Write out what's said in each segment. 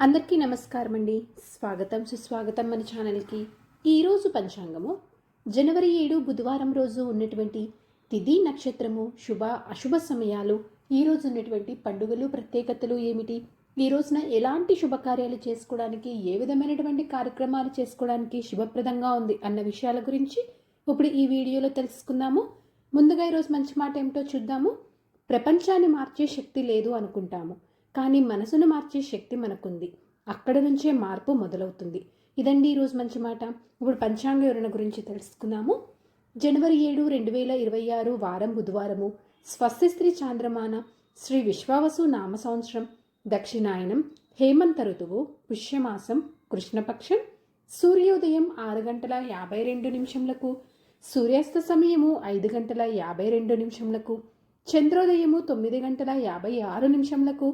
అందరికీ నమస్కారం అండి. స్వాగతం సుస్వాగతం మన ఛానల్కి. ఈరోజు పంచాంగము జనవరి 7 బుధవారం రోజు ఉన్నటువంటి తిథి నక్షత్రము శుభ అశుభ సమయాలు, ఈరోజు ఉన్నటువంటి పండుగలు ప్రత్యేకతలు ఏమిటి, ఈ రోజున ఎలాంటి శుభకార్యాలు చేసుకోవడానికి, ఏ విధమైనటువంటి కార్యక్రమాలు చేసుకోవడానికి శుభప్రదంగా ఉంది అన్న విషయాల గురించి ఇప్పుడు ఈ వీడియోలో తెలుసుకుందాము. ముందుగా ఈరోజు మంచి మాట ఏమిటో చూద్దాము. ప్రపంచాన్ని మార్చే శక్తి లేదు అనుకుంటాము, కానీ మనసును మార్చే శక్తి మనకుంది. అక్కడ నుంచే మార్పు మొదలవుతుంది. ఇదండి ఈరోజు మంచి మాట. ఇప్పుడు పంచాంగ వివరణ గురించి తెలుసుకుందాము. జనవరి 7, 2026 వారం బుధవారము. స్వస్తి శ్రీ చాంద్రమాన శ్రీ విశ్వావసు నామ సంవత్సరం, దక్షిణాయనం, హేమంత ఋతువు, పుష్యమాసం, కృష్ణపక్షం. సూర్యోదయం 6:52, సూర్యాస్త సమయము 5:52, చంద్రోదయము 9:56,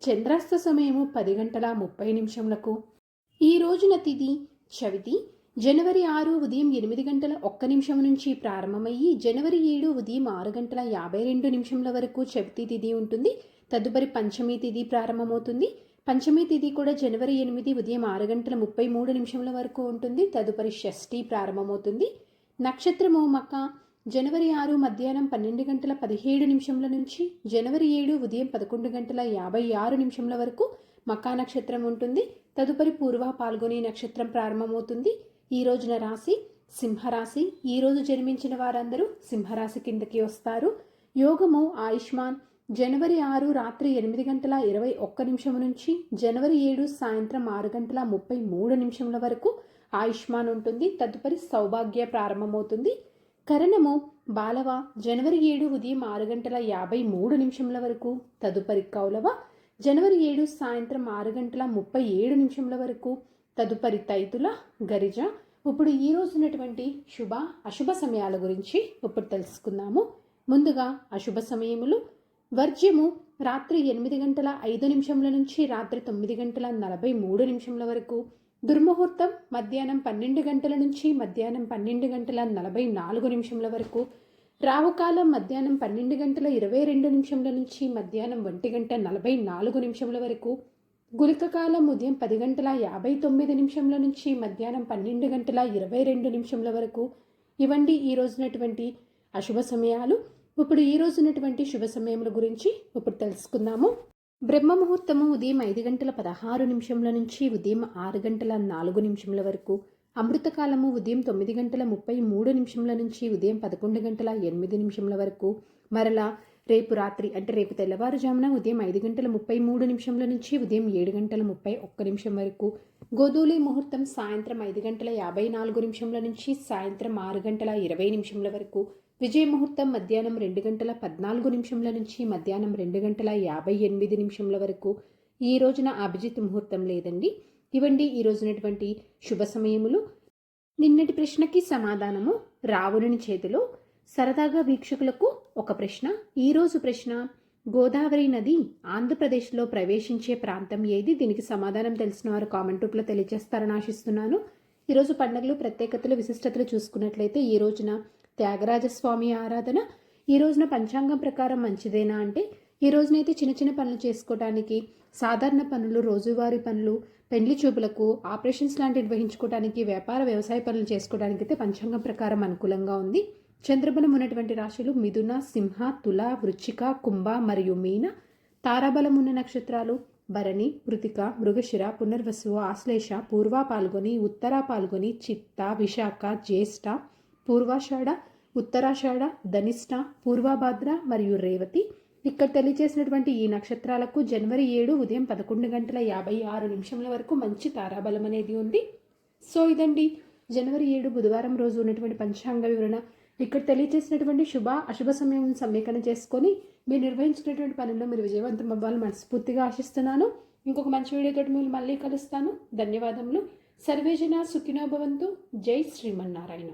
చంద్రాస్త సమయము 10:30. ఈ రోజున తిథి చవితి. జనవరి 6 ఉదయం 8:01 నుంచి ప్రారంభమయ్యి జనవరి 7 ఉదయం 6:52 వరకు చవితి తిథి ఉంటుంది. తదుపరి పంచమి తిథి ప్రారంభమవుతుంది. పంచమి తిథి కూడా జనవరి 8 ఉదయం 6:33 వరకు ఉంటుంది. తదుపరి షష్ఠి ప్రారంభమవుతుంది. నక్షత్రము మక. జనవరి 6 మధ్యాహ్నం 12:17 నుంచి జనవరి 7 ఉదయం 11:56 వరకు మకా నక్షత్రం ఉంటుంది. తదుపరి పూర్వ పాల్గొని నక్షత్రం ప్రారంభమవుతుంది. ఈ రోజున రాశి సింహరాశి. ఈ రోజు జన్మించిన వారందరూ సింహరాశి కిందకి వస్తారు. యోగము ఆయుష్మాన్. జనవరి 6 రాత్రి 8:21 నుంచి జనవరి 7 సాయంత్రం 6:33 వరకు ఆయుష్మాన్ ఉంటుంది. తదుపరి సౌభాగ్య ప్రారంభమవుతుంది. కరణము బాలవ. జనవరి 7 ఉదయం 6:53 వరకు. తదుపరి కౌలవ. జనవరి 7 సాయంత్రం 6:37 వరకు. తదుపరి తైతుల గరిజ. ఇప్పుడు ఈ రోజు ఉన్నటువంటి శుభ అశుభ సమయాల గురించి ఇప్పుడు తెలుసుకుందాము. ముందుగా అశుభ సమయములు. వర్జ్యము రాత్రి 8:05 నుంచి రాత్రి 9:43 వరకు. దుర్ముహూర్తం మధ్యాహ్నం 12 గంటల నుంచి మధ్యాహ్నం 12:44 వరకు. రావుకాలం మధ్యాహ్నం 12:22 నుంచి మధ్యాహ్నం 1:44 వరకు. గుళిక కాలం ఉదయం 10:59 నుంచి మధ్యాహ్నం 12:22 వరకు. ఇవండి ఈ రోజునటువంటి అశుభ సమయాలు. ఇప్పుడు ఈ రోజునటువంటి శుభ సమయముల గురించి ఇప్పుడు తెలుసుకుందాము. బ్రహ్మ ముహూర్తము ఉదయం 5:16 నుంచి ఉదయం 6:04 వరకు. అమృతకాలము ఉదయం 9:33 నుంచి ఉదయం 11:08 వరకు. మరలా రేపు రాత్రి అంటే రేపు తెల్లవారుజామున ఉదయం 5:33 నుంచి ఉదయం 7:31 వరకు. గోధూలి ముహూర్తం సాయంత్రం 5:54 నుంచి సాయంత్రం 6:20 వరకు. విజయ ముహూర్తం మధ్యాహ్నం 2:14 నుంచి మధ్యాహ్నం 2:58 వరకు. ఈ రోజున అభిజిత్ ముహూర్తం లేదండి. ఇవండి ఈ రోజునటువంటి శుభ సమయములు. నిన్నటి ప్రశ్నకి సమాధానము రావణుని చేతిలో. సరదాగా వీక్షకులకు ఒక ప్రశ్న. ఈరోజు ప్రశ్న, గోదావరి నది ఆంధ్రప్రదేశ్లో ప్రవేశించే ప్రాంతం ఏది? దీనికి సమాధానం తెలిసిన వారు కామెంట్ రూపంలో తెలియజేస్తారని ఆశిస్తున్నాను. ఈరోజు పండుగలు ప్రత్యేకతలు విశిష్టతలు చూసుకున్నట్లయితే ఈ రోజున త్యాగరాజస్వామి ఆరాధన. ఈ రోజున పంచాంగం ప్రకారం మంచిదేనా అంటే ఈ రోజునైతే చిన్న చిన్న పనులు చేసుకోవడానికి, సాధారణ పనులు, రోజువారీ పనులు, పెండ్లి చూపులకు, ఆపరేషన్స్ లాంటివి నిర్వహించుకోవడానికి, వ్యాపార వ్యవసాయ పనులు చేసుకోవడానికి అయితే పంచాంగం ప్రకారం అనుకూలంగా ఉంది. చంద్రబలం ఉన్నటువంటి రాశులు మిథున, సింహ, తుల, వృశ్చిక, కుంభ మరియు మీన. తారాబలం ఉన్న నక్షత్రాలు భరణి, కృతిక, మృగశిర, పునర్వసు, ఆశ్లేష, పూర్వ పాల్గొని, ఉత్తర పాల్గొని, చిత్త, విశాఖ, జ్యేష్ఠ, పూర్వాషాఢ, ఉత్తరాషాఢ, ధనిష్ట, పూర్వభాద్ర మరియు రేవతి. ఇక్కడ తెలియజేసినటువంటి ఈ నక్షత్రాలకు జనవరి 7 ఉదయం 11:56 వరకు మంచి తారాబలం అనేది ఉంది. సో ఇదండి జనవరి 7 బుధవారం రోజు ఉన్నటువంటి పంచాంగ వివరణ. ఇక్కడ తెలియజేసినటువంటి శుభ అశుభ సమయం సమీకరణ చేసుకొని మీరు నిర్వహించినటువంటి పనుల్లో మీరు విజయవంతం అవ్వాలని మనస్ఫూర్తిగా ఆశిస్తున్నాను. ఇంకొక మంచి వీడియోతో మీరు మళ్ళీ కలుస్తాను. ధన్యవాదములు. సర్వేజన సుఖినో భవంతు. జై శ్రీమన్నారాయణ.